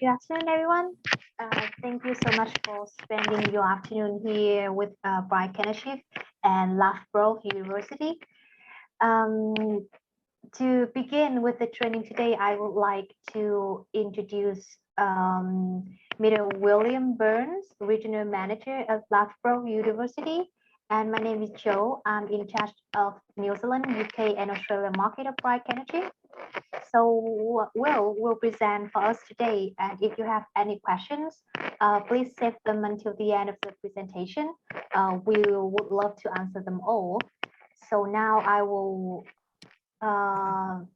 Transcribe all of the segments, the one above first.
Good afternoon, everyone. Thank you so much for spending your afternoon here with Bright Kennedy and Loughborough University. To begin with the training today, I would like to introduce Mr. William Burns, Regional Manager of Loughborough University. And my name is Joe. I'm in charge of New Zealand, UK, and Australia market of Bright Kennedy. So will present for us today. And if you have any questions, please save them until the end of the presentation. We would love to answer them all. So now I will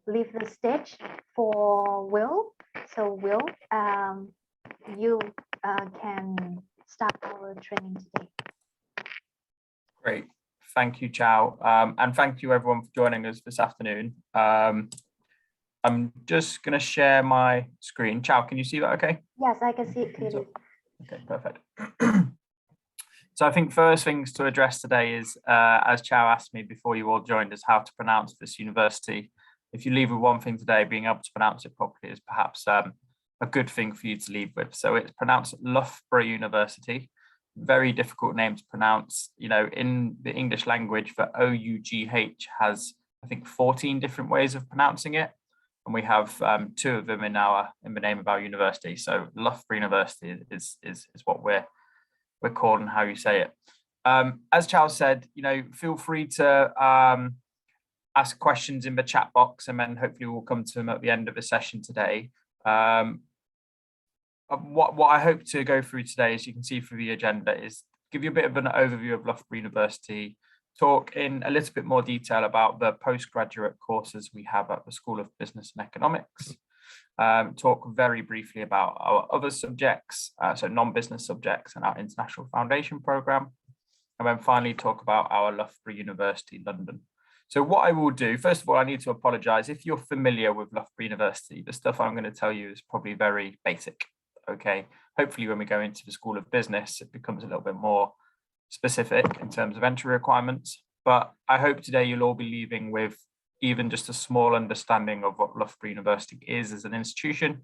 leave the stage for Will. So Will, you can start our training today. Great. Thank you, Chow. And thank you everyone for joining us this afternoon. I'm just going to share my screen. Chow, can you see that okay? Yes, I can see it clearly. Okay, perfect. So I think first things to address today is, as Chow asked me before you all joined us, how to pronounce this university. If you leave with one thing today, being able to pronounce it properly is perhaps a good thing for you to leave with. So it's pronounced Loughborough University. Very difficult name to pronounce. You know, in the English language, for OUGH has, I think, 14 different ways of pronouncing it. And we have 2 of them in the name of our university. So Loughborough University is what we're called and how you say it. As Charles said, you know, feel free to ask questions in the chat box, and then hopefully we'll come to them at the end of the session today. What I hope to go through today, as you can see through the agenda, is give you a bit of an overview of Loughborough University, talk in a little bit more detail about the postgraduate courses we have at the School of Business and Economics, talk very briefly about our other subjects, so non-business subjects and our International Foundation Programme, and then finally talk about our Loughborough University London. So what I will do, first of all, I need to apologise. If you're familiar with Loughborough University, the stuff I'm going to tell you is probably very basic, okay? Hopefully when we go into the School of Business, it becomes a little bit more specific in terms of entry requirements, but I hope today you'll all be leaving with even just a small understanding of what Loughborough University is as an institution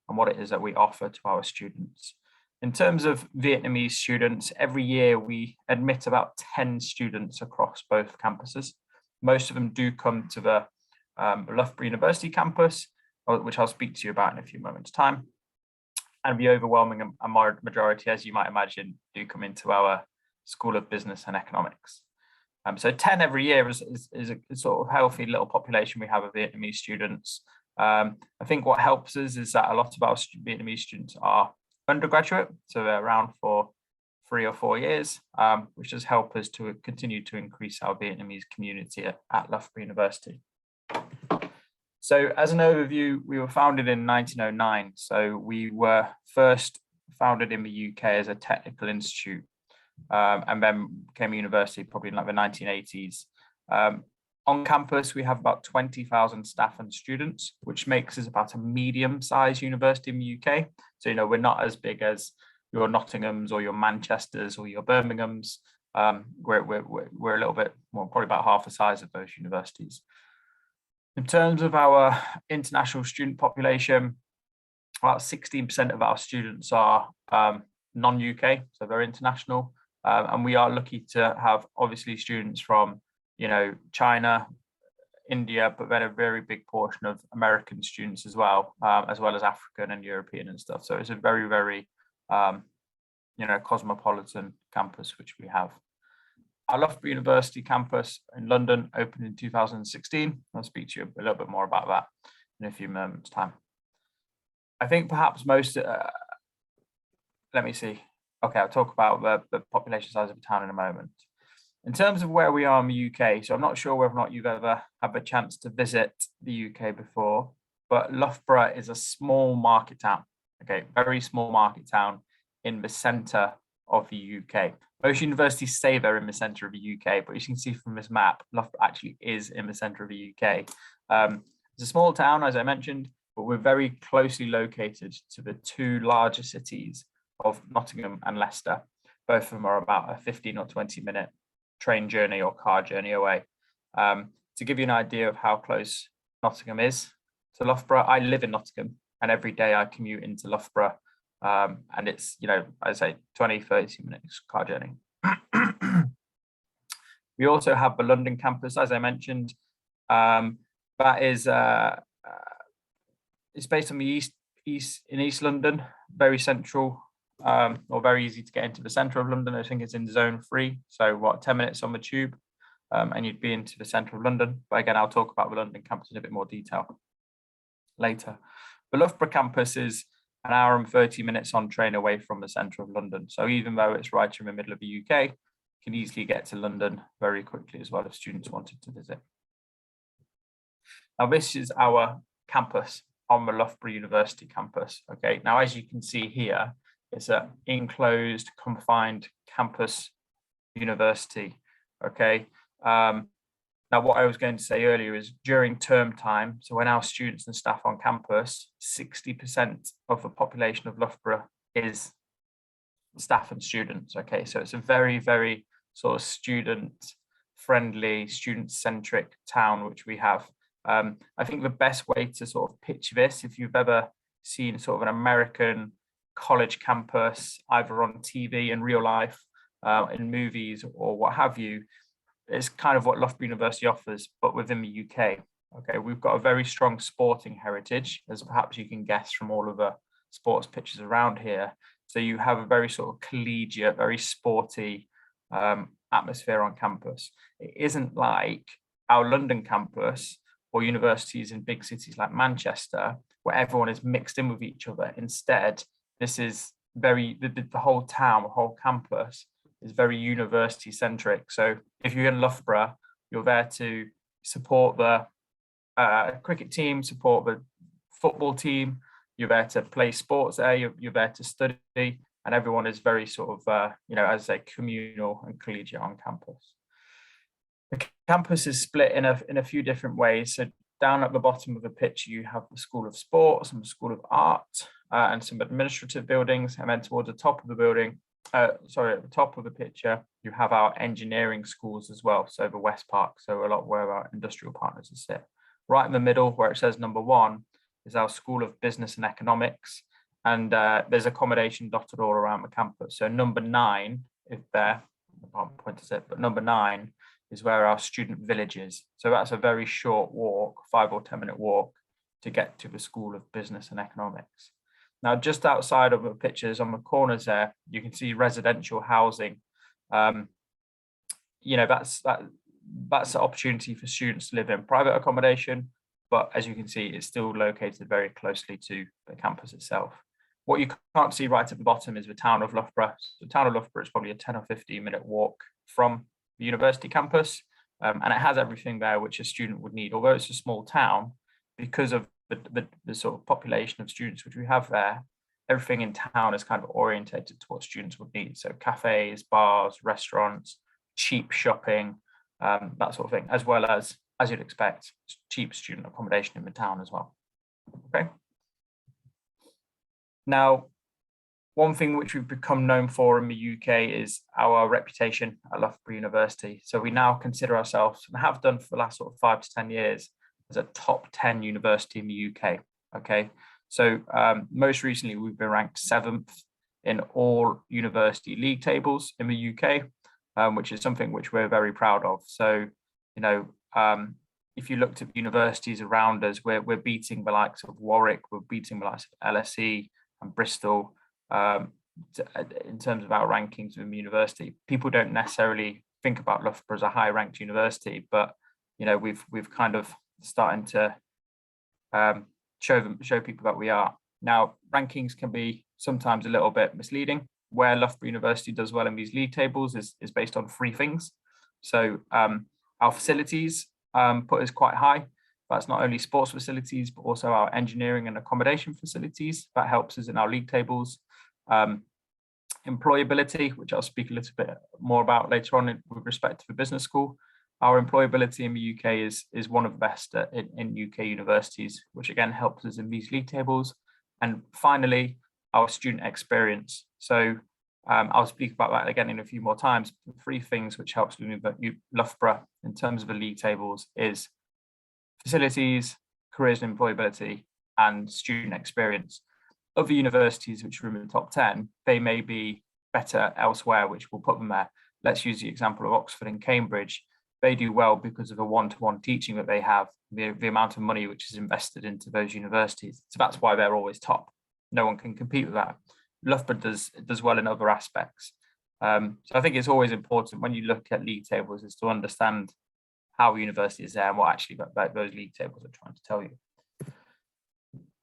and what it is that we offer to our students. In terms of Vietnamese students, every year we admit about 10 students across both campuses. Most of them do come to the Loughborough University campus, which I'll speak to you about in a few moments' time. And the overwhelming majority, as you might imagine, do come into our School of Business and Economics. So 10 every year is a sort of healthy little population we have of Vietnamese students. I think what helps us is that a lot of our Vietnamese students are undergraduate, so they're around for 3 or 4 years, which does help us to continue to increase our Vietnamese community at Loughborough University. So as an overview, we were founded in 1909. So we were first founded in the UK as a technical institute, and then became a university probably in like the 1980s. On campus, we have about 20,000 staff and students, which makes us about a medium-sized university in the UK. So, you know, we're not as big as your Nottinghams or your Manchesters or your Birminghams. We're a little bit more, probably about half the size of those universities. In terms of our international student population, about 16% of our students are non-UK, so they're international. And we are lucky to have obviously students from, you know, China, India, but then a very big portion of American students as well as African and European and stuff. So it's a very, very, you know, cosmopolitan campus, which we have. Our Loughborough University campus in London opened in 2016. I'll speak to you a little bit more about that in a few moments' time. I think perhaps most, let me see. Okay, I'll talk about the population size of the town in a moment. In terms of where we are in the UK, so I'm not sure whether or not you've ever had the chance to visit the UK before, but Loughborough is a small market town, okay, very small market town in the centre of the UK. Most universities say they're in the centre of the UK, but as you can see from this map, Loughborough actually is in the centre of the UK. It's a small town, as I mentioned, but we're very closely located to the 2 larger cities of Nottingham and Leicester. Both of them are about a 15 or 20-minute train journey or car journey away. To give you an idea of how close Nottingham is to Loughborough, I live in Nottingham, and every day I commute into Loughborough, and it's, I say 20-30 minutes car journey. We also have the London campus, as I mentioned. That is it's based on the East London, very central, or very easy to get into the centre of London. I think it's in zone 3, so 10 minutes on the tube, and you'd be into the centre of London. But again, I'll talk about the London campus in a bit more detail later. The Loughborough campus is an hour and 30 minutes on train away from the centre of London. So even though it's right in the middle of the UK, you can easily get to London very quickly as well if students wanted to visit. Now, this is our campus on the Loughborough University campus. Okay, now as you can see here, it's an enclosed, confined campus university. Okay, now what I was going to say earlier is during term time, so when our students and staff on campus, 60% of the population of Loughborough is staff and students. Okay, so it's a very, very sort of student-friendly, student-centric town which we have. I think the best way to sort of pitch this, if you've ever seen sort of an American college campus, either on TV in real life, in movies or what have you, it's kind of what Loughborough University offers, but within the UK. Okay, we've got a very strong sporting heritage, as perhaps you can guess from all of the sports pitches around here. So you have a very sort of collegiate, very sporty atmosphere on campus. It isn't like our London campus or universities in big cities like Manchester, where everyone is mixed in with each other. Instead, this is very, the whole town, the whole campus is very university centric. So if you're in Loughborough, you're there to support the cricket team, support the football team, you're there to play sports there, you're there to study, and everyone is very sort of, as I say, communal and collegiate on campus. The campus is split in a few different ways. So down at the bottom of the picture, you have the School of Sports and the School of Art, and some administrative buildings. And then towards the top of the building, at the top of the picture, you have our engineering schools as well. So the West Park, so a lot where our industrial partners sit. Right in the middle, where it says number 1, is our School of Business and Economics. And there's accommodation dotted all around the campus. So number 9 is there, I can't point to it, but number 9 is where our student village is. So that's a very short walk, 5 or 10 minute walk to get to the School of Business and Economics. Now, just outside of the pictures on the corners there, you can see residential housing. That's an opportunity for students to live in private accommodation, but as you can see, it's still located very closely to the campus itself. What you can't see right at the bottom is the town of Loughborough. The town of Loughborough is probably a 10 or 15 minute walk from the university campus, and it has everything there which a student would need. Although it's a small town, because of the sort of population of students which we have there, everything in town is kind of orientated to what students would need. So cafes, bars, restaurants, cheap shopping, that sort of thing, as well as you'd expect, cheap student accommodation in the town as well. Okay. Now, one thing which we've become known for in the UK is our reputation at Loughborough University. So we now consider ourselves, and have done for the last sort of 5 to 10 years, as a top 10 university in the UK. Okay, so most recently we've been ranked 7th in all university league tables in the UK, which is something which we're very proud of. So, if you looked at universities around us, we're beating the likes of Warwick, we're beating the likes of LSE and Bristol in terms of our rankings within the university. People don't necessarily think about Loughborough as a high ranked university, but we've kind of starting to show people that we are. Now, rankings can be sometimes a little bit misleading. Where Loughborough University does well in these league tables is based on 3 things. So our facilities put us quite high. That's not only sports facilities, but also our engineering and accommodation facilities. That helps us in our league tables. Employability, which I'll speak a little bit more about later on with respect to the business school. Our employability in the UK is one of the best in UK universities, which again helps us in these league tables. And finally, our student experience. So I'll speak about that again in a few more times. The 3 things which helps Loughborough in terms of the league tables is facilities, careers and employability, and student experience. Other universities which are in the top 10, they may be better elsewhere, which will put them there. Let's use the example of Oxford and Cambridge. They do well because of the one-to-one teaching that they have, the amount of money which is invested into those universities. So that's why they're always top. No one can compete with that. Loughborough does well in other aspects. So I think it's always important when you look at league tables is to understand how a university is there and what actually those league tables are trying to tell you.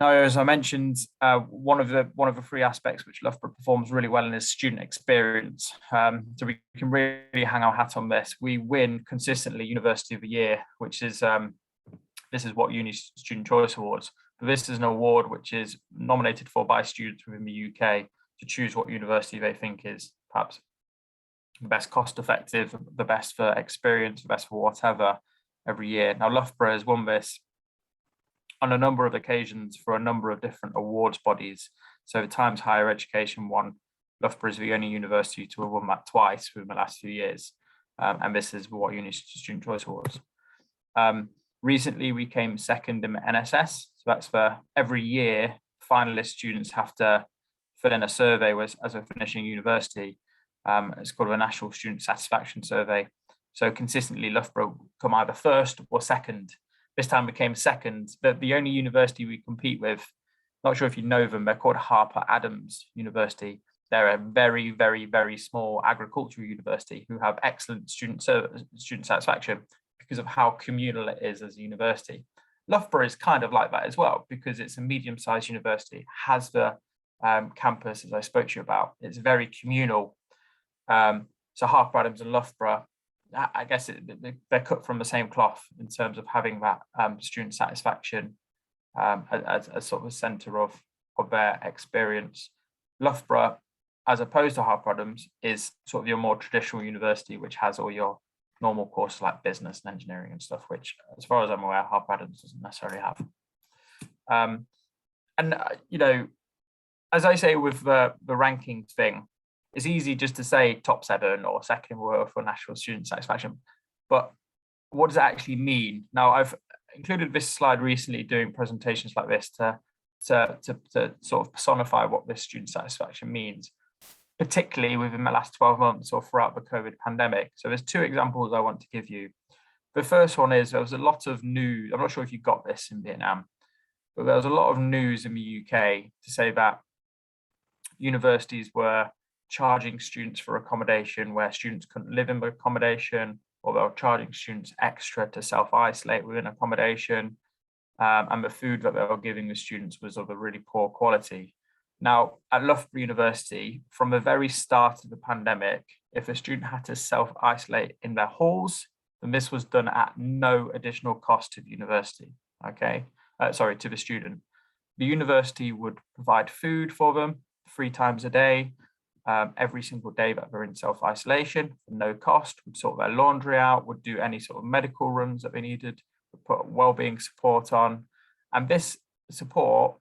Now, as I mentioned, one of the three aspects which Loughborough performs really well in is student experience. So we can really hang our hat on this. We win consistently University of the Year, which is this is what Uni Student Choice Awards. But this is an award which is nominated for by students within the UK to choose what university they think is perhaps the best cost effective, the best for experience, the best for whatever every year. Now, Loughborough has won this on a number of occasions for a number of different awards bodies. So the Times Higher Education won. Loughborough is the only university to have won that twice within the last few years. And this is what Uni Student Choice Awards. Recently, we came second in the NSS. So that's for every year, finalist students have to fill in a survey as a finishing university. It's called a National Student Satisfaction Survey. So consistently, Loughborough come either first or second. This time we came second. The only university we compete with, not sure if you know them, they're called Harper Adams University. They're a very, very, very small agricultural university who have excellent student satisfaction because of how communal it is as a university. Loughborough is kind of like that as well because it's a medium-sized university, has the campus, as I spoke to you about. It's very communal. So Harper Adams and Loughborough, I guess they're cut from the same cloth in terms of having that student satisfaction as sort of a centre of their experience. Loughborough, as opposed to Harper Adams, is sort of your more traditional university, which has all your normal courses like business and engineering and stuff, which, as far as I'm aware, Harper Adams doesn't necessarily have. You know, as I say with the rankings thing, it's easy just to say top 7 or second for national student satisfaction, but what does it actually mean? Now, I've included this slide recently doing presentations like this to sort of personify what this student satisfaction means, particularly within the last 12 months or throughout the COVID pandemic. So there's 2 examples I want to give you. The first one is there was a lot of news. I'm not sure if you got this in Vietnam, but there was a lot of news in the UK to say that universities were charging students for accommodation where students couldn't live in the accommodation, or they were charging students extra to self-isolate within accommodation, and the food that they were giving the students was of a really poor quality. Now, at Loughborough University, from the very start of the pandemic, if a student had to self-isolate in their halls, then this was done at no additional cost to the university, to the student. The university would provide food for them 3 times a day, every single day that they're in self-isolation for no cost, would sort their laundry out, would do any sort of medical runs that they needed, would put wellbeing support on. And this support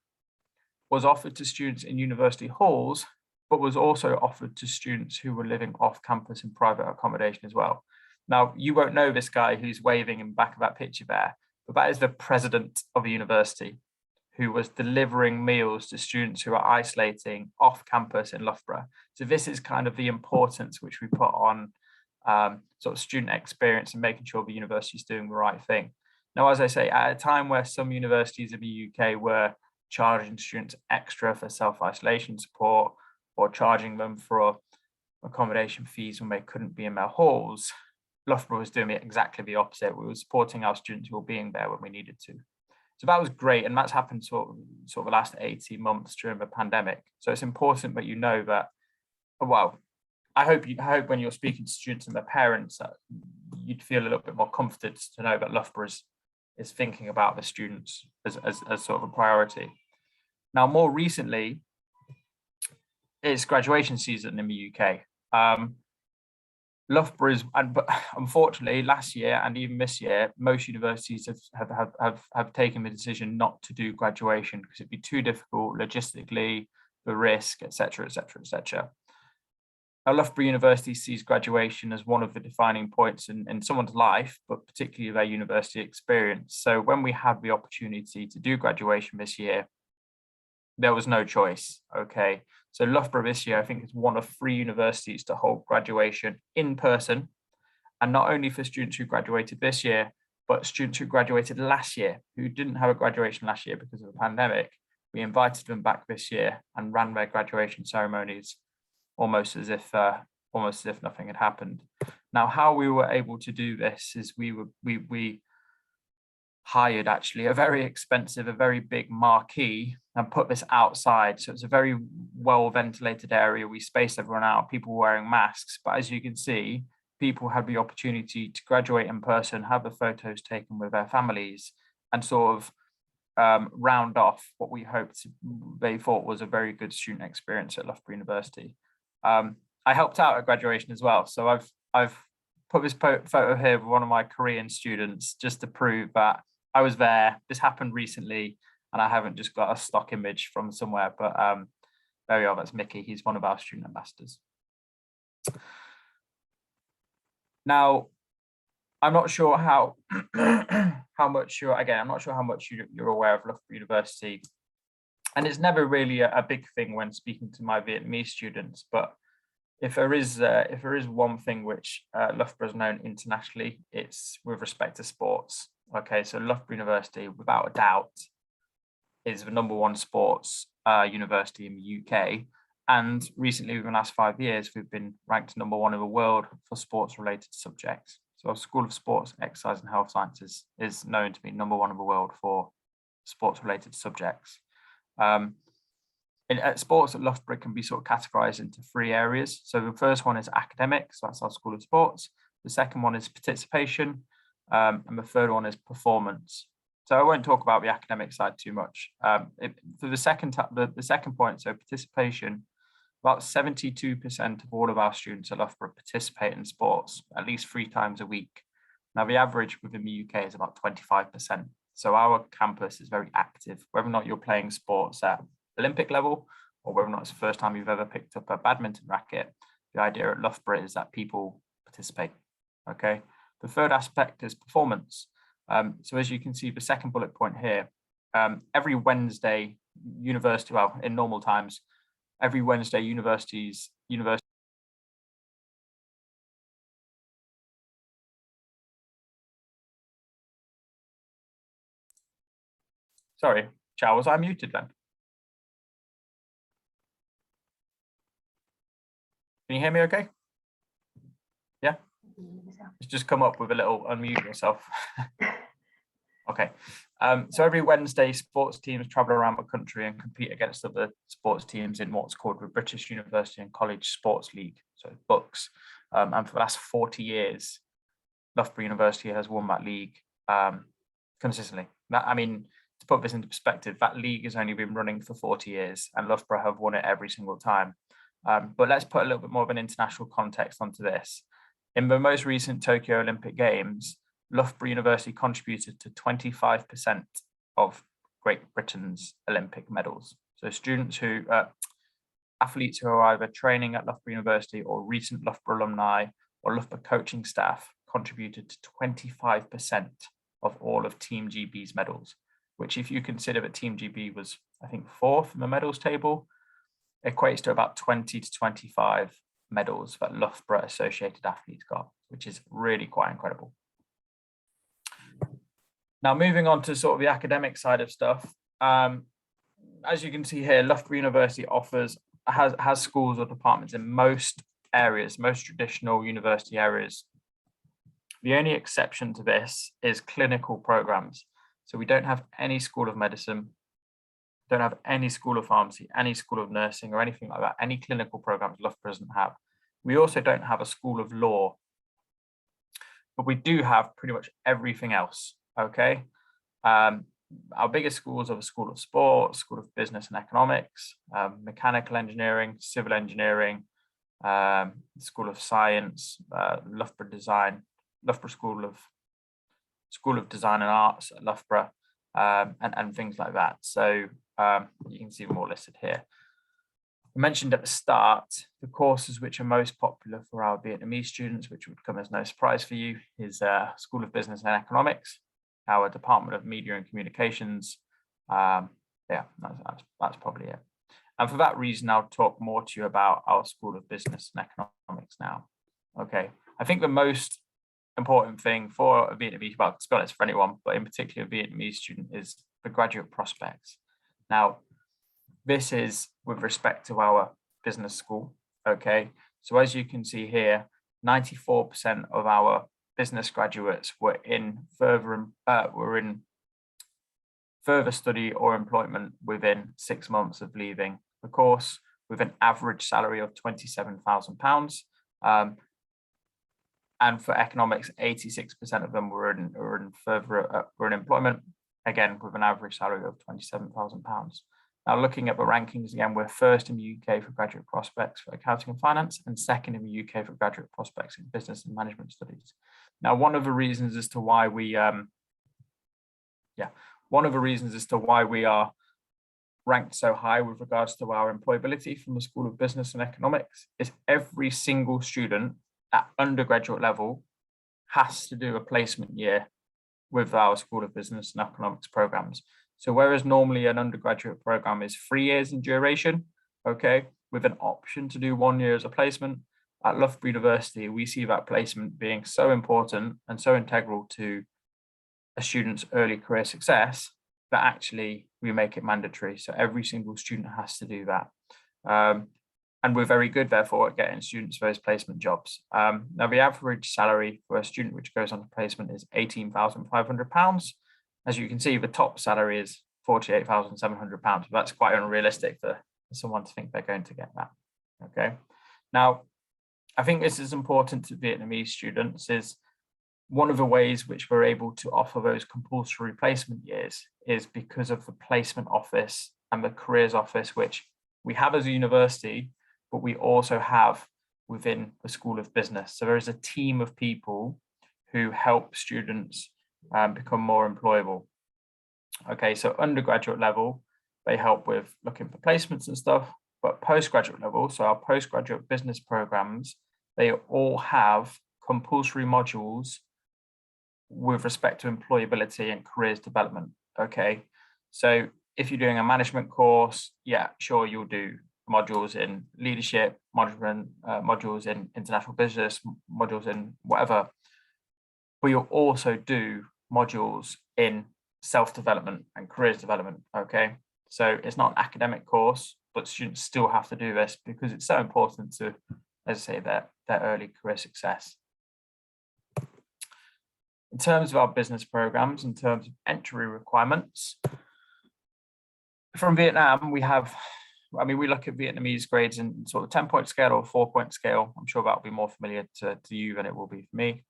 was offered to students in university halls, but was also offered to students who were living off campus in private accommodation as well. Now, you won't know this guy who's waving in the back of that picture there, but that is the president of a university who was delivering meals to students who are isolating off campus in Loughborough. So this is kind of the importance which we put on sort of student experience and making sure the university is doing the right thing. Now, as I say, at a time where some universities in the UK were charging students extra for self-isolation support or charging them for accommodation fees when they couldn't be in their halls, Loughborough was doing exactly the opposite. We were supporting our students who were being there when we needed to. So that was great, and that's happened sort of the last 18 months during the pandemic. So it's important that you know that, well, I hope when you're speaking to students and their parents that you'd feel a little bit more comforted to know that Loughborough is thinking about the students as sort of a priority. Now, more recently, it's graduation season in the UK. Loughborough is, but unfortunately, last year and even this year, most universities have taken the decision not to do graduation because it'd be too difficult logistically, the risk, etc., etc., etc. Now, Loughborough University sees graduation as one of the defining points in someone's life, but particularly their university experience. So when we had the opportunity to do graduation this year, there was no choice, okay? So Loughborough this year, I think, is one of 3 universities to hold graduation in person, and not only for students who graduated this year, but students who graduated last year, who didn't have a graduation last year because of the pandemic. We invited them back this year and ran their graduation ceremonies almost as if nothing had happened. Now, how we were able to do this is we hired actually a very expensive, a very big marquee and put this outside. So it's a very well ventilated area. We spaced everyone out, people wearing masks, but as you can see, people had the opportunity to graduate in person, have the photos taken with their families, and sort of round off what we hoped they thought was a very good student experience at Loughborough University. I helped out at graduation as well. So I've put this photo here of one of my Korean students just to prove that I was there. This happened recently and I haven't just got a stock image from somewhere, but there we are, that's Mickey. He's one of our student ambassadors. Now, I'm not sure how much you're aware of Loughborough University, and it's never really a big thing when speaking to my Vietnamese students. But if there is one thing which Loughborough is known internationally, it's with respect to sports. Okay, so Loughborough University, without a doubt, is the #1 sports university in the UK. And recently, within the last 5 years, we've been ranked #1 in the world for sports-related subjects. So our School of Sports, Exercise and Health Sciences is known to be #1 in the world for sports-related subjects. Sports at Loughborough can be sort of categorized into 3 areas. So the first one is academics, so that's our School of Sports. The second one is participation, and the third one is performance. So I won't talk about the academic side too much. For the second point, so participation, about 72% of all of our students at Loughborough participate in sports at least 3 times a week. Now, the average within the UK is about 25%. So our campus is very active, whether or not you're playing sports at Olympic level, or whether or not it's the first time you've ever picked up a badminton racket. The idea at Loughborough is that people participate, okay? The third aspect is performance. So as you can see, the second bullet point here, every Wednesday, university, well, in normal times, every Wednesday, sorry, Chow, was I muted then? Can you hear me okay? Yeah? It's just come up with a little unmute yourself. Okay. So every Wednesday, sports teams travel around the country and compete against other sports teams in what's called the British University and College Sports League, so BUCS. And for the last 40 years, Loughborough University has won that league consistently. I mean, to put this into perspective, that league has only been running for 40 years and Loughborough have won it every single time. But let's put a little bit more of an international context onto this. In the most recent Tokyo Olympic Games, Loughborough University contributed to 25% of Great Britain's Olympic medals. So athletes who are either training at Loughborough University or recent Loughborough alumni or Loughborough coaching staff contributed to 25% of all of Team GB's medals, which if you consider that Team GB was, I think, 4th in the medals table, equates to about 20 to 25 medals that Loughborough associated athletes got, which is really quite incredible. Now, moving on to sort of the academic side of stuff, as you can see here, Loughborough University has schools or departments in most areas, most traditional university areas. The only exception to this is clinical programs. So we don't have any school of medicine, don't have any school of pharmacy, any school of nursing or anything like that, any clinical programs Loughborough doesn't have. We also don't have a school of law, but we do have pretty much everything else, okay? Our biggest schools are the School of Sport, School of Business and Economics, Mechanical Engineering, Civil Engineering, School of Science, Loughborough Design, Loughborough School of Design and Arts at Loughborough, and things like that. So you can see them all listed here. I mentioned at the start, the courses which are most popular for our Vietnamese students, which would come as no surprise for you, is School of Business and Economics, our Department of Media and Communications. Yeah, that's probably it. And for that reason, I'll talk more to you about our School of Business and Economics now. Okay, I think the most important thing for a Vietnamese, well, to be honest, for anyone, but in particular a Vietnamese student, is the graduate prospects. Now, this is with respect to our business school. Okay, so as you can see here, 94% of our business graduates were in further study or employment within 6 months of leaving the course, with an average salary of £27,000. And for economics, 86% of them were in employment, again with an average salary of £27,000. Now, looking at the rankings again, we're first in the UK for graduate prospects for accounting and finance, and second in the UK for graduate prospects in business and management studies. Now, one of the reasons as to why we are ranked so high with regards to our employability from the School of Business and Economics is every single student at undergraduate level has to do a placement year with our School of Business and Economics programs. So whereas normally an undergraduate program is 3 years in duration, okay, with an option to do 1 year as a placement, at Loughborough University, we see that placement being so important and so integral to a student's early career success that actually we make it mandatory. So every single student has to do that. And we're very good, therefore, at getting students those placement jobs. Now, the average salary for a student which goes on to placement is £18,500. As you can see, the top salary is £48,700. That's quite unrealistic for someone to think they're going to get that. Okay. Now, I think this is important to Vietnamese students. Is one of the ways which we're able to offer those compulsory placement years is because of the placement office and the careers office, which we have as a university, but we also have within the School of Business. So there is a team of people who help students become more employable. Okay, so undergraduate level, they help with looking for placements and stuff, but postgraduate level, so our postgraduate business programs, they all have compulsory modules with respect to employability and careers development. Okay, so if you're doing a management course, yeah, sure, you'll do modules in leadership, modules in international business, modules in whatever, but you'll also do modules in self-development and careers development. Okay, so it's not an academic course, but students still have to do this because it's so important to, as I say, their early career success. In terms of our business programs, in terms of entry requirements, from Vietnam, we look at Vietnamese grades in sort of 10-point scale or 4-point scale. I'm sure that'll be more familiar to you than it will be for me.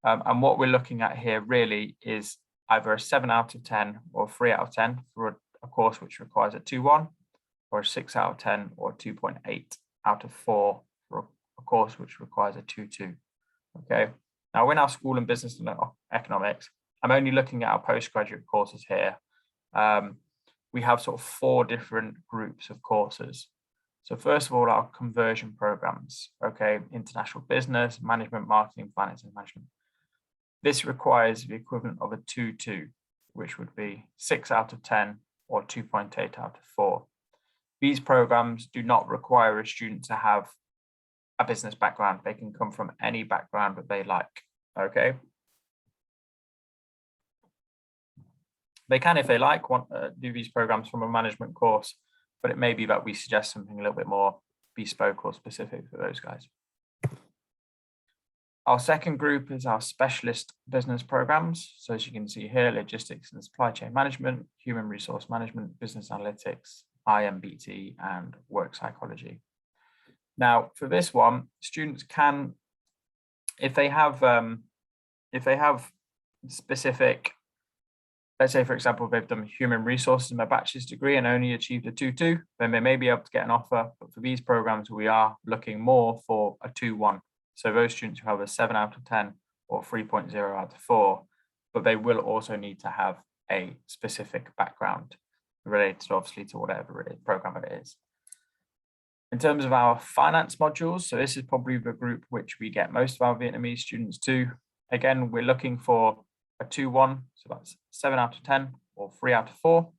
And what we're looking at here really is either a 7 out of 10 or 3 out of 10 for a course which requires a 2-1, or a 6 out of 10 or 2.8 out of 4 for a course which requires a 2-2. Okay. Now, in our School in Business and Economics, I'm only looking at our postgraduate courses here. We have sort of 4 different groups of courses. So first of all, our conversion programs, okay, international business, management, marketing, finance, and management. This requires the equivalent of a 2-2, which would be 6 out of 10 or 2.8 out of 4. These programs do not require a student to have a business background. They can come from any background that they like, okay? They can, if they like, want to do these programs from a management course, but it may be that we suggest something a little bit more bespoke or specific for those guys. Our second group is our specialist business programs. So as you can see here, logistics and supply chain management, human resource management, business analytics, IMBT, and work psychology. Now, for this one, students can, if they have specific, let's say, for example, they've done human resources in their bachelor's degree and only achieved a 2-2, then they may be able to get an offer. But for these programs, we are looking more for a 2-1. So those students who have a 7 out of 10 or 3.0 out of 4, but they will also need to have a specific background related, obviously, to whatever program it is. In terms of our finance modules, so this is probably the group which we get most of our Vietnamese students to. Again, we're looking for a 2-1, so that's 7 out of 10 or 3 out of 4.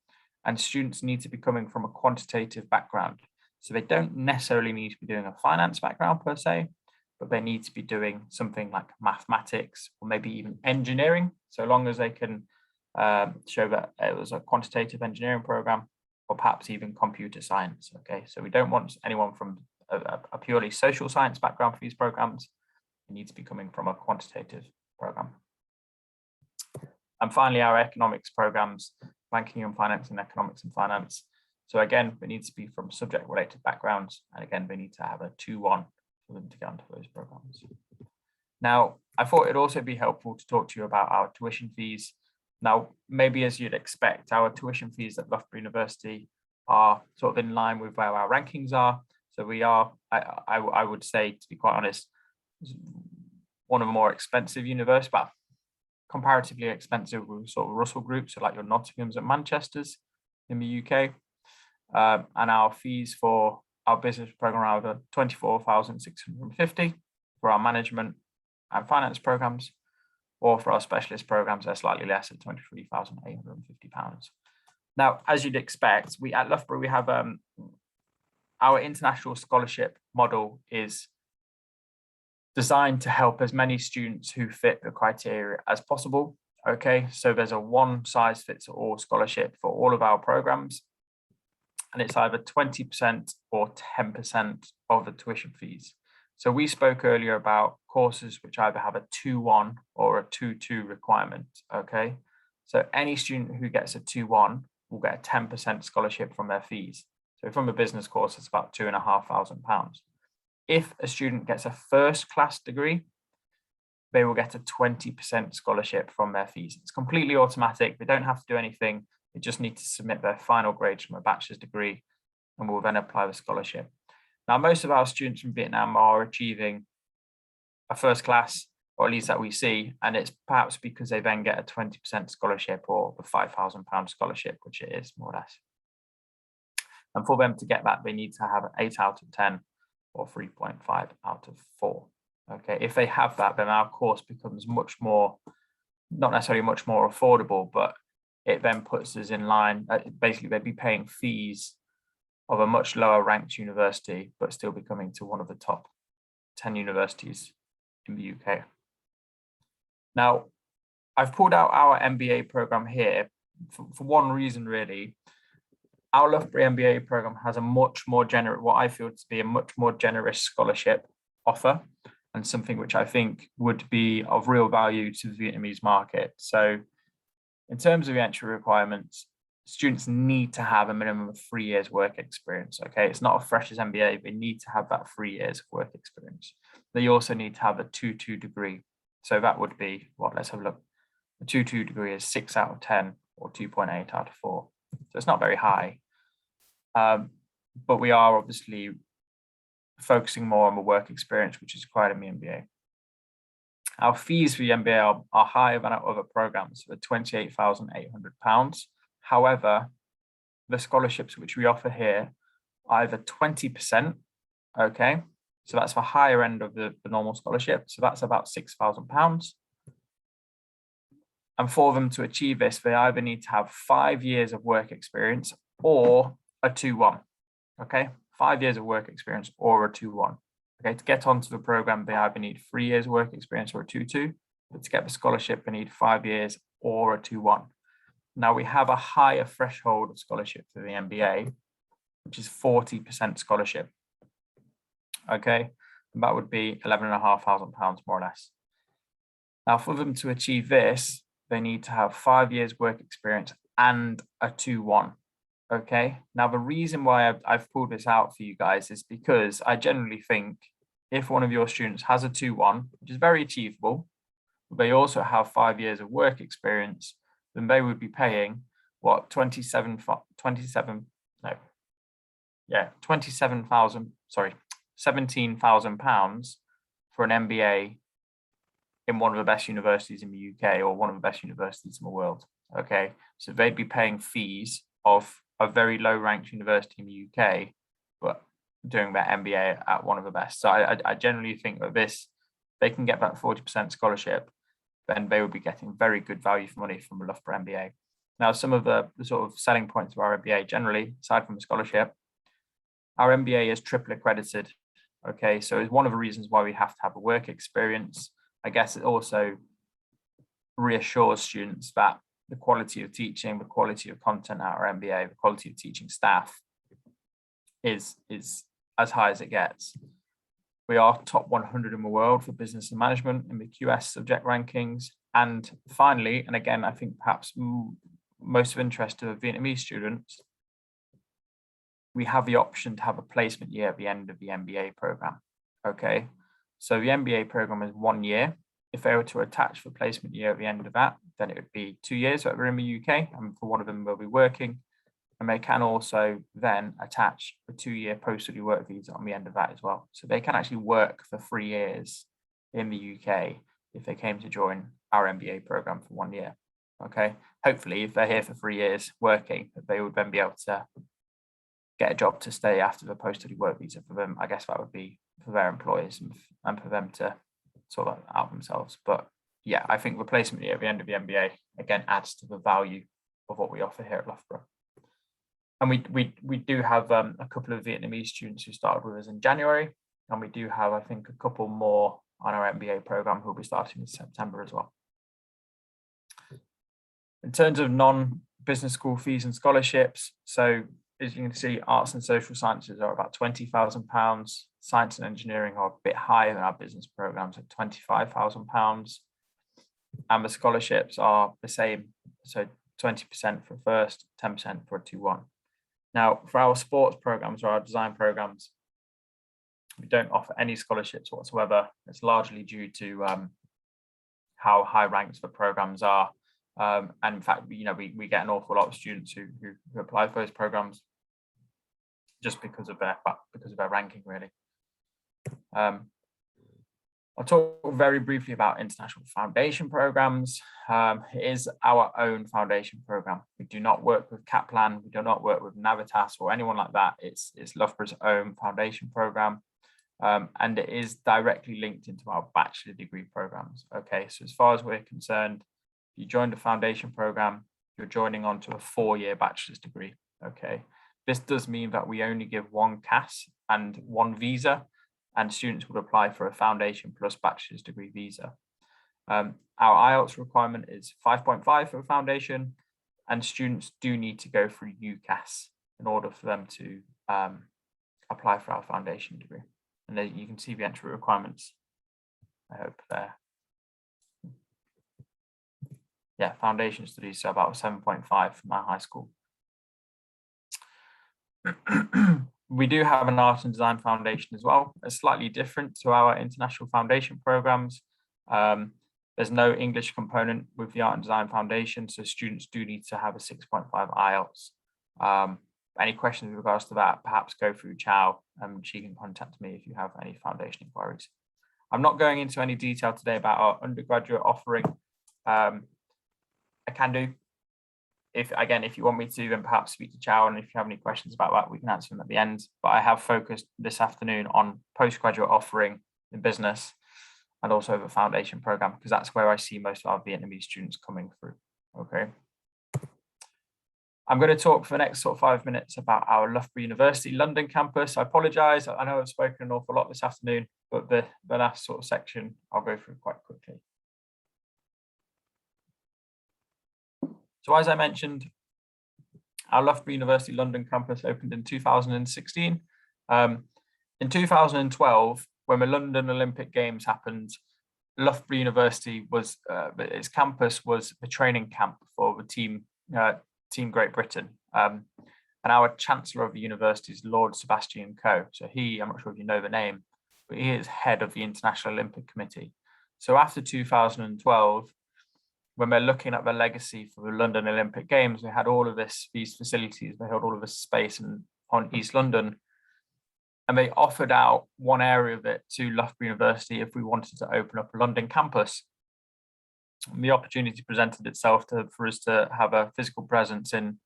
And students need to be coming from a quantitative background. So they don't necessarily need to be doing a finance background per se, but they need to be doing something like mathematics or maybe even engineering, so long as they can show that it was a quantitative engineering program, or perhaps even computer science. Okay, so we don't want anyone from a purely social science background for these programs. They need to be coming from a quantitative program. And finally, our economics programs, banking and finance and economics and finance. So again, they need to be from subject related backgrounds. And again, they need to have a 2-1 for them to get onto those programs. Now, I thought it'd also be helpful to talk to you about our tuition fees. Now, maybe as you'd expect, our tuition fees at Loughborough University are sort of in line with where our rankings are. So we are, I would say, to be quite honest, one of the more expensive universities, but comparatively expensive with sort of Russell Group, so like your Nottinghams and Manchesters in the UK. And our fees for our business program are over 24,650 for our management and finance programs, or for our specialist programs, they're slightly less at £23,850. Now, as you'd expect, we at Loughborough, we have our international scholarship model is designed to help as many students who fit the criteria as possible. Okay, so there's a one-size-fits-all scholarship for all of our programs, and it's either 20% or 10% of the tuition fees. So we spoke earlier about courses which either have a 2-1 or a 2-2 requirement. Okay, so any student who gets a 2-1 will get a 10% scholarship from their fees. So from a business course, it's about £2,500. If a student gets a first class degree, they will get a 20% scholarship from their fees. It's completely automatic. They don't have to do anything. They just need to submit their final grades from a bachelor's degree, and we'll then apply the scholarship. Now, most of our students from Vietnam are achieving a first class, or at least that we see, and it's perhaps because they then get a 20% scholarship or the £5,000 scholarship, which it is more or less. And for them to get that, they need to have an 8 out of 10 or 3.5 out of 4. Okay, if they have that, then our course becomes much more, not necessarily much more affordable, but it then puts us in line. Basically, they'd be paying fees of a much lower ranked university, but still be coming to one of the top 10 universities in the UK. Now, I've pulled out our MBA program here for one reason, really. Our Loughborough MBA program has a much more generous, what I feel to be a much more generous scholarship offer, and something which I think would be of real value to the Vietnamese market. So in terms of the entry requirements, students need to have a minimum of 3 years work experience. Okay, it's not a freshers MBA, they need to have that 3 years of work experience. They also need to have a 2-2 degree. So that would be, what, let's have a look. A 2-2 degree is 6 out of 10 or 2.8 out of 4. So it's not very high. But we are obviously focusing more on the work experience, which is required in the MBA. Our fees for the MBA are higher than our other programs, for £28,800. However, the scholarships which we offer here are either 20%, okay, so that's the higher end of the normal scholarship, so that's about £6,000. And for them to achieve this, they either need to have 5 years of work experience or a 2-1, okay, 5 years of work experience or a 2-1. Okay, to get onto the program, they either need 3 years work experience or a 2-2, but to get the scholarship, they need 5 years or a 2-1. Now, we have a higher threshold of scholarship for the MBA, which is 40% scholarship. Okay, and that would be £11,500 more or less. Now, for them to achieve this, they need to have 5 years work experience and a 2-1. Okay, now the reason why I've pulled this out for you guys is because I generally think if one of your students has a 2-1, which is very achievable, but they also have 5 years of work experience, then they would be paying what, £17,000 for an MBA in one of the best universities in the UK or one of the best universities in the world. Okay, so they'd be paying fees of a very low ranked university in the UK, but doing their MBA at one of the best. So I generally think that they can get that 40% scholarship, then they will be getting very good value for money from a Loughborough MBA. Now, some of the sort of selling points of our MBA generally, aside from the scholarship, our MBA is triple accredited. Okay, so it's one of the reasons why we have to have a work experience. I guess it also reassures students that the quality of teaching, the quality of content at our MBA, the quality of teaching staff is as high as it gets. We are top 100 in the world for business and management in the QS subject rankings. And finally, and again, I think perhaps most of interest to Vietnamese students, we have the option to have a placement year at the end of the MBA program. Okay, so the MBA program is 1 year. If they were to attach the placement year at the end of that, then it would be 2 years that we're in the UK, and for one of them we'll be working. And they can also then attach a 2-year post-study work visa on the end of that as well. So they can actually work for 3 years in the UK if they came to join our MBA program for 1 year. Okay, hopefully if they're here for 3 years working, they would then be able to get a job to stay after the post-study work visa for them. I guess that would be for their employers and for them to sort that out themselves. But yeah, I think the placement year at the end of the MBA again adds to the value of what we offer here at Loughborough. And we do have a couple of Vietnamese students who started with us in January, and we do have, I think, a couple more on our MBA program who will be starting in September as well. In terms of non-business school fees and scholarships, so as you can see, arts and social sciences are about £20,000. Science and engineering are a bit higher than our business programs at £25,000. And the scholarships are the same, so 20% for first, 10% for a 2-1. Now, for our sports programs or our design programs, we don't offer any scholarships whatsoever. It's largely due to how high ranked the programs are. And in fact, we get an awful lot of students who apply for those programs just because of their ranking, really. I'll talk very briefly about international foundation programs. It is our own foundation program. We do not work with Kaplan. We do not work with Navitas or anyone like that. It's Loughborough's own foundation program. And it is directly linked into our bachelor degree programs. Okay, so as far as we're concerned, if you joined a foundation program, you're joining onto a 4-year bachelor's degree. Okay, this does mean that we only give 1 CAS and 1 visa, and students would apply for a foundation plus bachelor's degree visa. Our IELTS requirement is 5.5 for a foundation, and students do need to go through UCAS in order for them to apply for our foundation degree. And then you can see the entry requirements, I hope there. Yeah, foundation studies, so about 7.5 from our high school. We do have an art and design foundation as well. It's slightly different to our international foundation programs. There's no English component with the art and design foundation, so students do need to have a 6.5 IELTS. Any questions with regards to that, perhaps go through Chow and she can contact me if you have any foundation inquiries. I'm not going into any detail today about our undergraduate offering. I can do. If you want me to, then perhaps speak to Chow, and if you have any questions about that, we can answer them at the end. But I have focused this afternoon on postgraduate offering in business and also the foundation program, because that's where I see most of our Vietnamese students coming through. Okay. I'm going to talk for the next sort of 5 minutes about our Loughborough University London campus. I apologise. I know I've spoken an awful lot this afternoon, but the last sort of section I'll go through quite quickly. So as I mentioned, our Loughborough University London campus opened in 2016. In 2012, when the London Olympic Games happened, Loughborough University was, its campus was the training camp for the Team Great Britain. And our Chancellor of the university is Lord Sebastian Coe. So I'm not sure if you know the name, but he is head of the International Olympic Committee. So after 2012, when we're looking at the legacy for the London Olympic Games, we had all of these facilities, they held all of this space on East London, and they offered out one area of it to Loughborough University if we wanted to open up a London campus. And the opportunity presented itself for us to have a physical presence in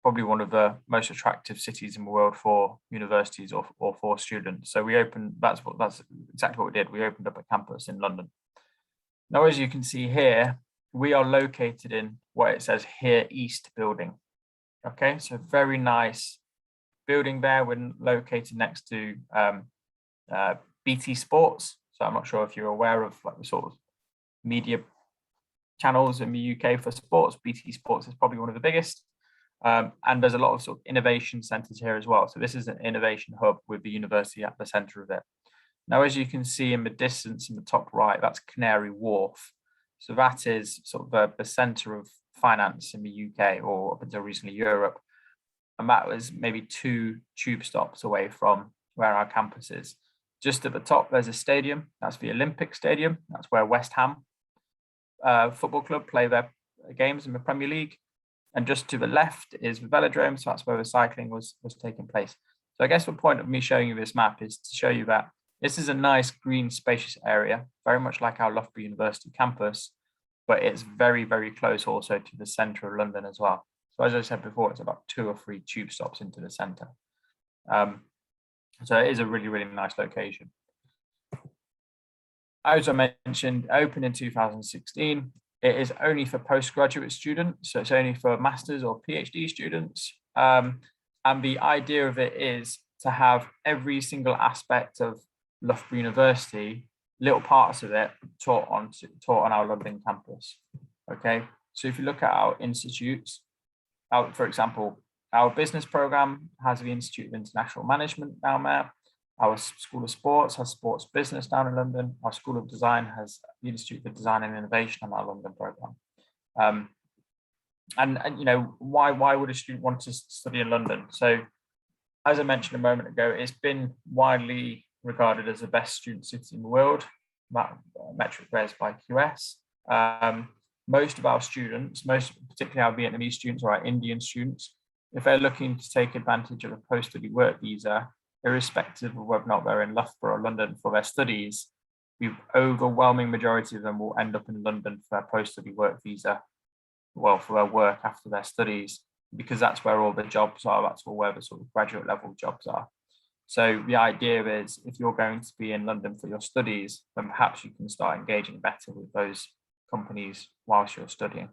probably one of the most attractive cities in the world for universities or for students. So we opened, that's exactly what we did. We opened up a campus in London. Now, as you can see here, we are located in what it says here, East building. Okay, so very nice building there. We're located next to BT Sports. So I'm not sure if you're aware of like the sort of media channels in the UK for sports. BT Sports is probably one of the biggest. And there's a lot of sort of innovation centres here as well. So this is an innovation hub with the university at the centre of it. Now, as you can see in the distance in the top right, that's Canary Wharf. So that is sort of the centre of finance in the UK, or up until recently Europe. And that was maybe 2 tube stops away from where our campus is. Just at the top, there's a stadium. That's the Olympic Stadium. That's where West Ham Football Club play their games in the Premier League. And just to the left is the velodrome. So that's where the cycling was taking place. So I guess the point of me showing you this map is to show you that this is a nice green spacious area, very much like our Loughborough University campus, but it's very, very close also to the centre of London as well. So as I said before, it's about 2 or 3 tube stops into the centre. So it is a really, really nice location. As I mentioned, opened in 2016. It is only for postgraduate students, so it's only for masters or PhD students. And the idea of it is to have every single aspect of Loughborough University, little parts of it, taught on our London campus. Okay, so if you look at our institutes, for example, our business program has the Institute of International Management down there. Our School of Sports has sports business down in London. Our School of Design has the Institute for Design and Innovation on our London program. And you know, why would a student want to study in London? So, as I mentioned a moment ago, it's been widely regarded as the best student city in the world. That metric raised by QS. Most of our students, particularly our Vietnamese students or our Indian students, if they're looking to take advantage of a post-study work visa, irrespective of whether or not they're in Loughborough or London for their studies, the overwhelming majority of them will end up in London for their post-study work visa, well, for their work after their studies, because that's where all the jobs are, that's where the sort of graduate level jobs are. So the idea is, if you're going to be in London for your studies, then perhaps you can start engaging better with those companies whilst you're studying.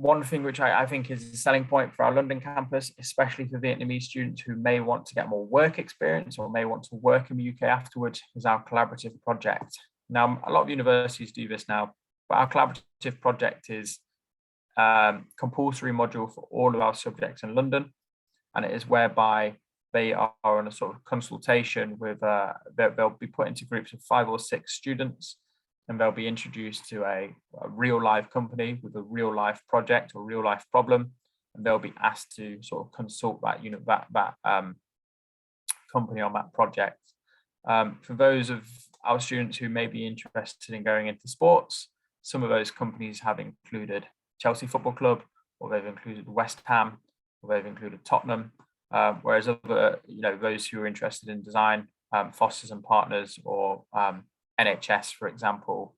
One thing which I think is a selling point for our London campus, especially for Vietnamese students who may want to get more work experience or may want to work in the UK afterwards, is our collaborative project. Now, a lot of universities do this now, but our collaborative project is compulsory module for all of our subjects in London, and it is whereby they are on a sort of consultation with, they'll be put into groups of 5 or 6 students, and they'll be introduced to a real life company with a real life project or real life problem, and they'll be asked to sort of consult that company on that project. For those of our students who may be interested in going into sports, some of those companies have included Chelsea Football Club, or they've included West Ham, or they've included Tottenham, whereas other, those who are interested in design, Fosters and Partners, or NHS, for example,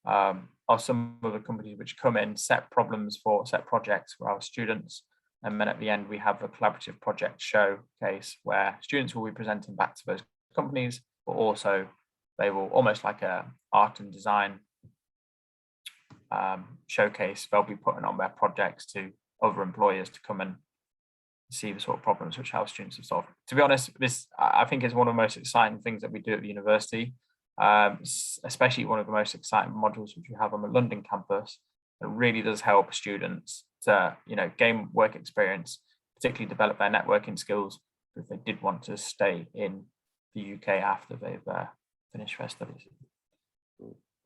are some of the companies which come in, set projects for our students, and then at the end we have a collaborative project showcase where students will be presenting back to those companies, but also they will, almost like a art and design showcase, they'll be putting on their projects to other employers to come and see the sort of problems which our students have solved. To be honest, this I think is one of the most exciting things that we do at the university, especially one of the most exciting modules which we have on the London campus. It really does help students to gain work experience, particularly develop their networking skills if they did want to stay in the UK after they've finished their studies.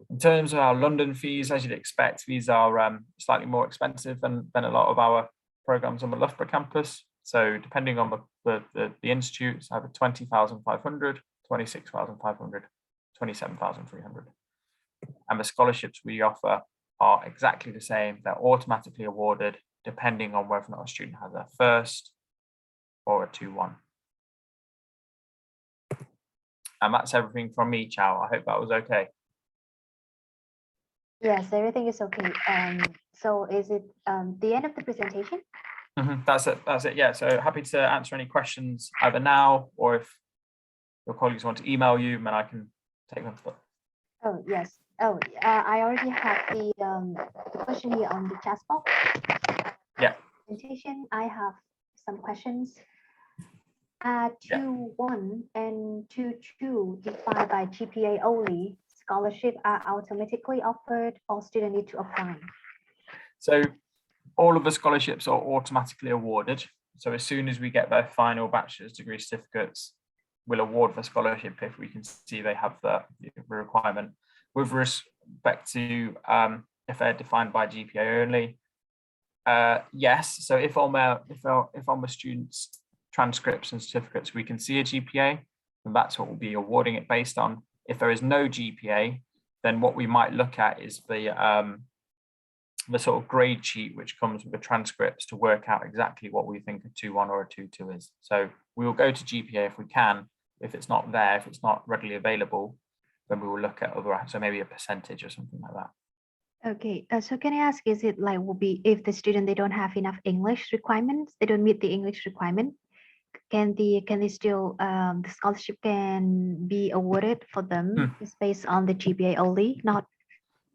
In terms of our London fees, as you'd expect, these are slightly more expensive than a lot of our programs on the Loughborough campus. So depending on the institutes, either 20,500, 26,500, 27,300. And the scholarships we offer are exactly the same. They're automatically awarded depending on whether or not a student has a first or a 2-1. And that's everything from me, Chow. I hope that was okay. Yes, everything is okay. So is it the end of the presentation? That's it. That's it. Yeah. So happy to answer any questions either now or if your colleagues want to email you, then I can take them. Oh, yes. Oh, I already have the question here on the chat box. Yeah. Presentation. I have some questions. Yeah. 2-1 and 2-2 defined by GPA only. Scholarship are automatically offered or student need to apply? So all of the scholarships are automatically awarded. So as soon as we get their final bachelor's degree certificates, we'll award the scholarship if we can see they have the requirement. With respect to if they're defined by GPA only, yes. So if on the students' transcripts and certificates we can see a GPA, then that's what we'll be awarding it based on. If there is no GPA, then what we might look at is the sort of grade sheet which comes with the transcripts to work out exactly what we think a 2-1 or a 2-2 is. So we will go to GPA if we can. If it's not there, if it's not readily available, then we will look at other, so maybe a percentage or something like that. Okay, so can I ask, is it like will be if the student they don't have enough English requirements, they don't meet the English requirement, can they still the scholarship can be awarded for them just based on the GPA only, not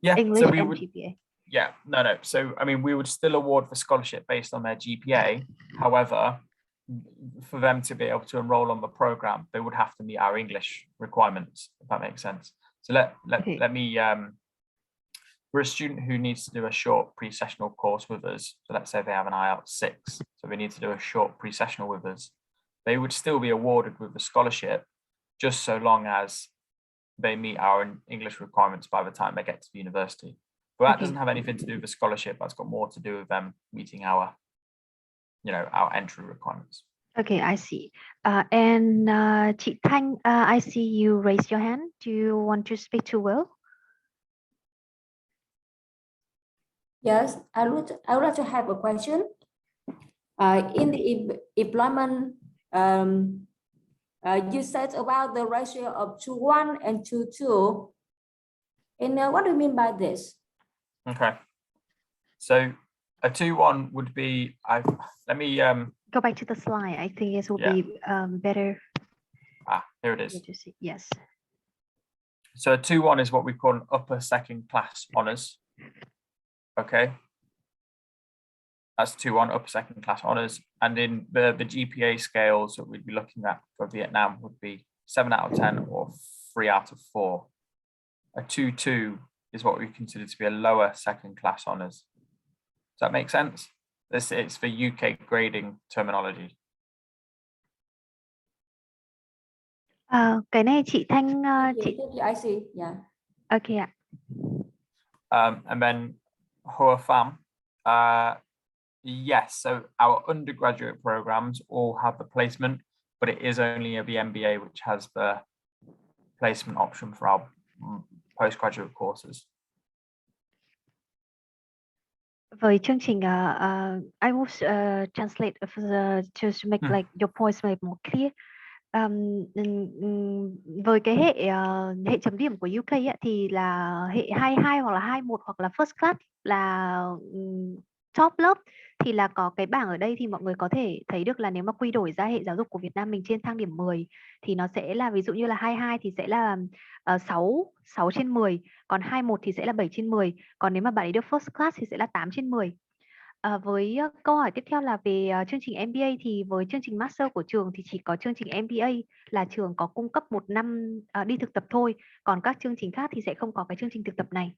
English so we and would, GPA? yeah, no. So I mean, we would still award the scholarship based on their GPA. However, for them to be able to enroll on the program, they would have to meet our English requirements, if that makes sense. So let me for a student who needs to do a short pre-sessional course with us, so let's say they have an IELTS 6, so they need to do a short pre-sessional with us, they would still be awarded with the scholarship just so long as they meet our English requirements by the time they get to the university. But that doesn't have anything to do with the scholarship. That's got more to do with them meeting our, our entry requirements. Okay, I see. And chị Thanh, I see you raise your hand. Do you want to speak to Will? Yes, I would like to have a question. In the employment, you said about the ratio of 2-1 and 2-2. And what do you mean by this? Okay. So a 2-1 would be, let me go back to the slide. I think it will be better. Here it is. To see. Yes. So a 2-1 is what we call an upper second class honours. Okay. That's 2-1 upper second class honours. And in the GPA scales that we'd be looking at for Vietnam would be 7 out of 10 or 3 out of 4. A 2-2 is what we consider to be a lower second class honours. Does that make sense? It's for UK grading terminology. Cái này chị Thanh I see. Yeah. Okay. And then Hoa Pham, yes. So our undergraduate programs all have the placement, but it is only the MBA which has the placement option for our postgraduate courses. Với chương trình I will translate to make like your points make more clear. Với cái hệ chấm điểm của UK ấy, thì là hệ 22 hoặc là 21 hoặc là first class là top lớp, thì là có cái bảng ở đây thì mọi người có thể thấy được là nếu mà quy đổi ra hệ giáo dục của Việt Nam mình trên thang điểm 10 thì nó sẽ là ví dụ như là 22 thì sẽ là 6 trên 10, còn 21 thì sẽ là 7 trên 10, còn nếu mà bạn ấy được first class thì sẽ là 8 trên 10. Với câu hỏi tiếp theo là về chương trình MBA, thì với chương trình master của trường thì chỉ có chương trình MBA là trường có cung cấp 1 năm đi thực tập thôi, còn các chương trình khác thì sẽ không có cái chương trình thực tập này.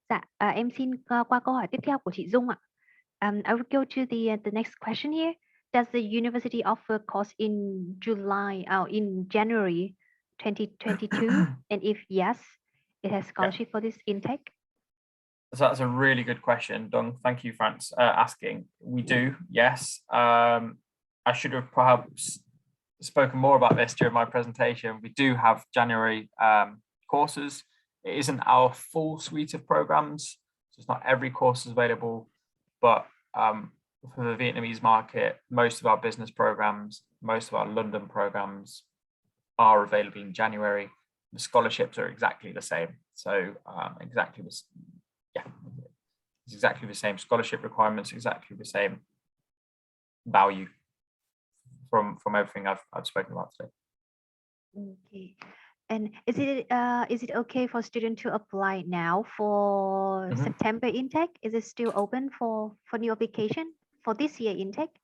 Dạ, em xin qua câu hỏi tiếp theo của chị Dung ạ. I will go to the next question here. Does the university offer course in January 2022? And if yes, it has scholarship for this intake? So that's a really good question, Dung. Thank you, France, asking. We do, yes. I should have perhaps spoken more about this during my presentation. We do have January courses. It isn't our full suite of programs, so it's not every course is available, but for the Vietnamese market, most of our business programs, most of our London programs are available in January. The scholarships are exactly the same. So exactly this, yeah, it's exactly the same scholarship requirements, exactly the same value from everything I've spoken about today. Okay. And is it okay for students to apply now for Mhm. September intake? Is it still open for new application for this year intake?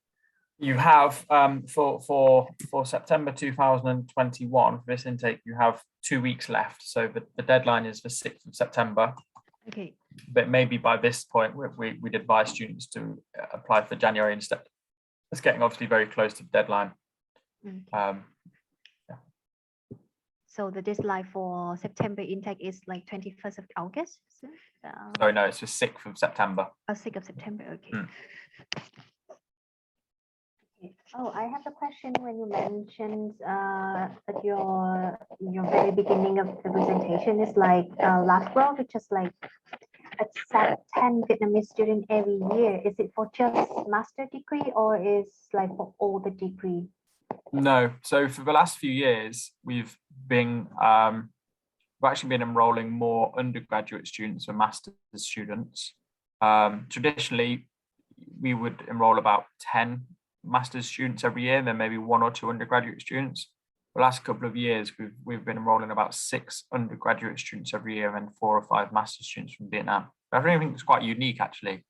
You have for September 2021 for this intake, you have 2 weeks left. So the deadline is the 6th of September. Okay. But maybe by this point we'd advise students to apply for January instead. It's getting obviously very close to the deadline. Okay. So the deadline for September intake is like 21st of August. So, Sorry, no, it's the 6th of September. 6th of September. Okay. Hmm. Okay. Oh, I have a question when you mentioned at your very beginning of the presentation is like Loughborough, which is like accept 10 Vietnamese students every year. Is it for just master degree or is like for all the degree? No, so for the last few years, we've actually been enrolling more undergraduate students than master's students. Traditionally, we would enroll about 10 master's students every year, and then maybe 1 or 2 undergraduate students. The last couple of years, we've been enrolling about 6 undergraduate students every year and 4 or 5 master's students from Vietnam. I think it's quite unique, actually.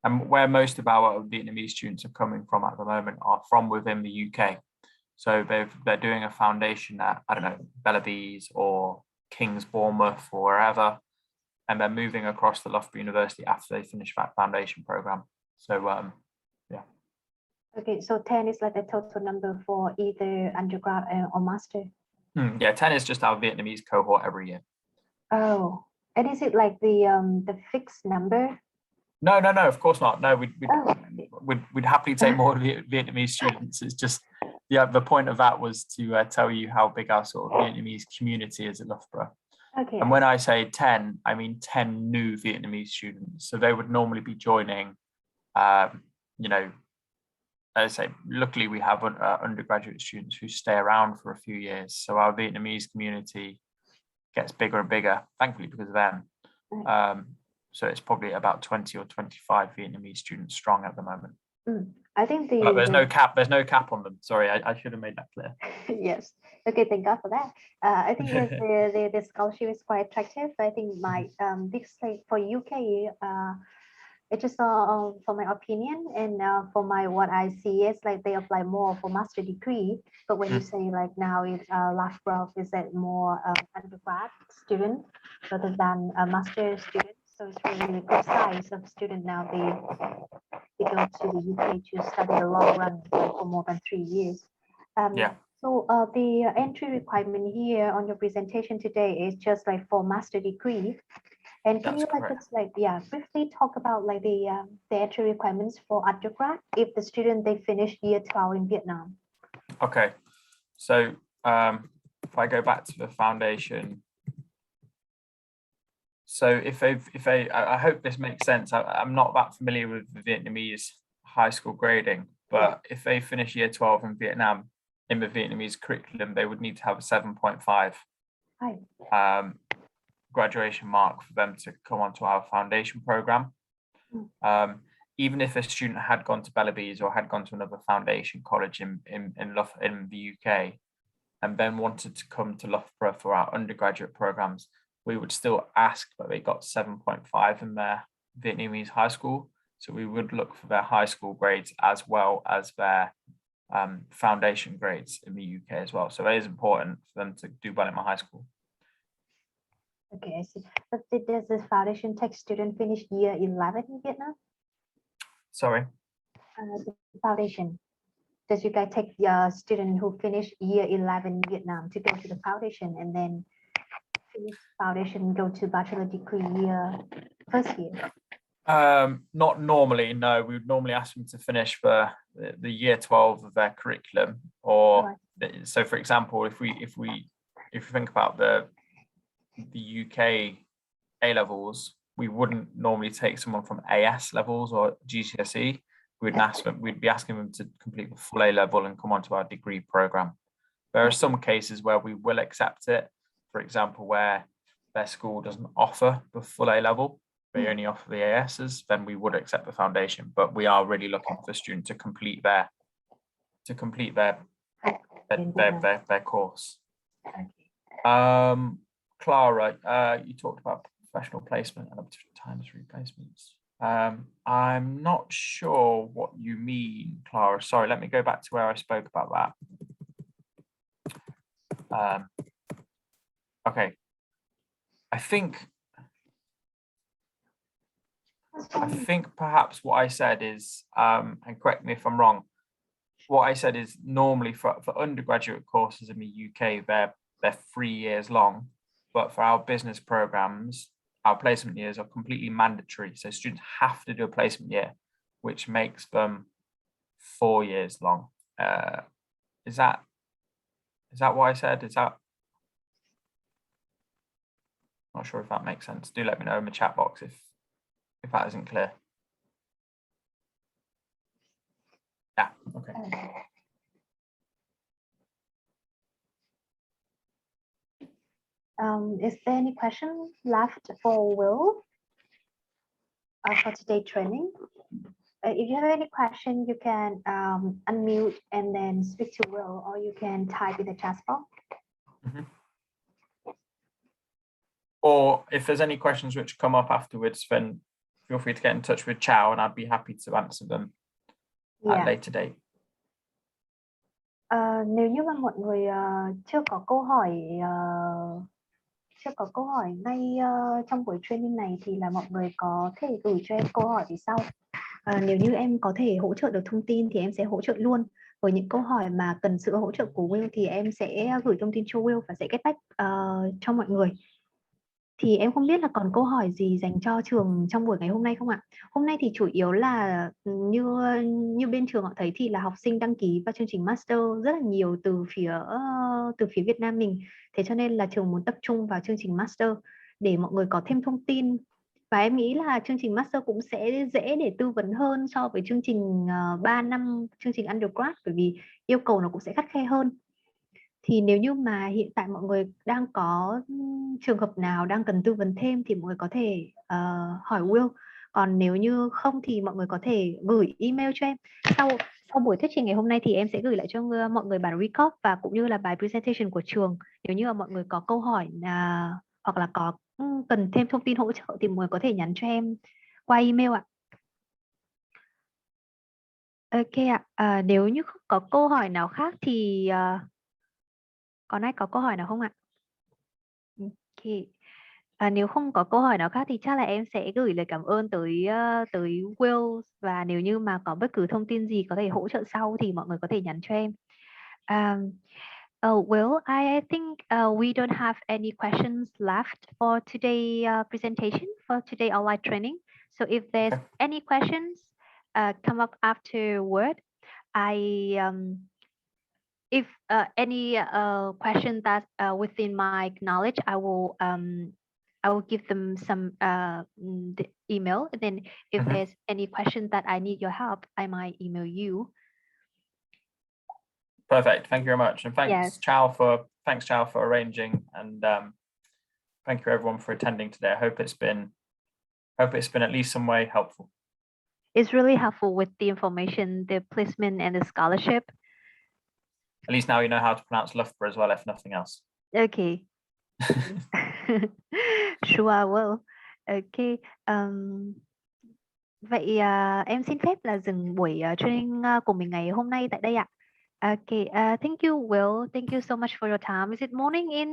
And where most of our Vietnamese students are coming from at the moment are from within the UK. So they're doing a foundation at, I don't know, Bellevue's or King's Bournemouth or wherever, and they're moving across to Loughborough University after they finish that foundation program. So yeah. Okay, so 10 is like the total number for either undergrad or master. Yeah, 10 is just our Vietnamese cohort every year. Oh, and is it like the fixed number? No, of course not. No, we'd happily take more Vietnamese students. It's just the point of that was to tell you how big our sort of Vietnamese community is at Loughborough. Okay. And when I say 10, I mean 10 new Vietnamese students. So they would normally be joining, you know, as I say, luckily we have undergraduate students who stay around for a few years. So our Vietnamese community gets bigger and bigger, thankfully, because of them. So it's probably about 20 or 25 Vietnamese students strong at the moment. I think but there's no cap. There's no cap on them. Sorry, I should have made that clear. Yes. Okay. Thank God for that. I think the scholarship is quite attractive. I think my this like for UK, it's just for my opinion and for my what I see is like they apply more for master degree. But when you say like now it's Loughborough is that more undergrad student rather than a master student. So it's really good size of student now. They go to the UK to study the long run for more than 3 years. Yeah. So the entry requirement here on your presentation today is just like for master degree. And can That's you like correct. just like briefly talk about like the entry requirements for undergrad if the student they finish year 12 in Vietnam? Okay. So if I go back to the foundation. So I hope this makes sense. I'm not that familiar with the Vietnamese high school grading, but if they finish year 12 in Vietnam, in the Vietnamese curriculum, they would need to have a 7.5 graduation mark for them to come onto our foundation program. Even if a student had gone to Bellevue's or had gone to another foundation college in the UK, and then wanted to come to Loughborough for our undergraduate programs, we would still ask that they got 7.5 in their Vietnamese high school. So we would look for their high school grades as well as their foundation grades in the UK as well. So it is important for them to do well in my high school. Okay, I see. But does this foundation tech student finish year 11 in Vietnam? Sorry? The foundation. Does you guys take your student who finish year 11 in Vietnam to go to the foundation and then finish foundation, go to bachelor degree year first year? Not normally, no. We would normally ask them to finish the year 12 of their curriculum, or so for example, if we think about the UK A levels, we wouldn't normally take someone from AS levels or GCSE. We'd be asking them to complete the full A level and come onto our degree program. There are some cases where we will accept it, for example, where their school doesn't offer the full A level, they only offer the ASs, then we would accept the foundation. But we are really looking for students to complete their course. Clara, you talked about professional placement and up to times replacements. I'm not sure what you mean, Clara. Sorry, let me go back to where I spoke about that. Okay. I think perhaps what I said is, and correct me if I'm wrong, what I said is normally for undergraduate courses in the UK, they're 3 years long, but for our business programs, our placement years are completely mandatory. So students have to do a placement year, which makes them 4 years long. Is that what I said? Not sure if that makes sense. Do let me know in the chat box if that isn't clear. Yeah, okay. Is there any question left for Will for today's training? If you have any question, you can unmute and then speak to Will, or you can type in the chat box. Or if there's any questions which come up afterwards, then feel free to get in touch with Chow and I'd be happy to answer them at a later date. Nếu như mà mọi người chưa có câu hỏi ngay trong buổi training này thì là mọi người có thể gửi cho em câu hỏi phía sau. Nếu như em có thể hỗ trợ được thông tin thì em sẽ hỗ trợ luôn. Với những câu hỏi mà cần sự hỗ trợ của Will thì em sẽ gửi thông tin cho Will và sẽ get back cho mọi người. Thì em không biết là còn câu hỏi gì dành cho trường trong buổi ngày hôm nay không ạ? Hôm nay thì chủ yếu là như bên trường họ thấy thì là học sinh đăng ký vào chương trình master rất là nhiều từ phía Việt Nam mình. Thế cho nên là trường muốn tập trung vào chương trình master để mọi người có thêm thông tin. Và em nghĩ là chương trình master cũng sẽ dễ để tư vấn hơn so với chương trình 3 năm chương trình undergrad, bởi vì yêu cầu nó cũng sẽ khắt khe hơn. Thì nếu như mà hiện tại mọi người đang có trường hợp nào đang cần tư vấn thêm thì mọi người có thể hỏi Will. Còn nếu như không thì mọi người có thể gửi email cho em. Sau buổi thuyết trình ngày hôm nay thì em sẽ gửi lại cho mọi người bản record và cũng như là bài presentation của trường. Nếu như mà mọi người có câu hỏi hoặc là có cần thêm thông tin hỗ trợ thì mọi người có thể nhắn cho em qua email ạ. Ok ạ. Nếu như không có câu hỏi nào khác thì còn ai có câu hỏi nào không ạ? Ok. Nếu không có câu hỏi nào khác thì chắc là em sẽ gửi lời cảm ơn tới Will, và nếu như mà có bất cứ thông tin gì có thể hỗ trợ sau thì mọi người có thể nhắn cho em. Will, I think we don't have any questions left for today presentation, for today online training. So if there's any questions come up afterward, if any question that within my knowledge, I will give them some the email, and then if there's any question that I need your help, I might email you. Perfect. Thank you very much, and thanks, Yes. Chow for arranging, and thank you everyone for attending today. I hope it's been at least some way helpful. It's really helpful with the information, the placement, and the scholarship. At least now you know how to pronounce Loughborough as well, if nothing else. Okay. Sure, I will. Okay. Vậy em xin phép là dừng buổi training của mình ngày hôm nay tại đây ạ. Okay. Thank you, Will. Thank you so much for your time. Is it morning in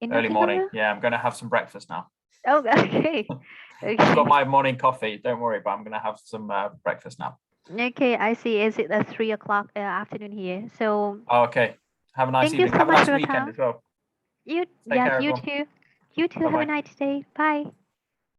Early morning. Yeah, I'm going to have some breakfast now. Oh, okay. Okay. I've got my morning coffee. Don't worry, but I'm going to have some breakfast now. Okay, I see. Is it 3 o'clock afternoon here? So. Oh, okay. Have a nice evening. Have a nice weekend as well. You Take care, too. You too. Bye-bye. Have a nice day. Bye.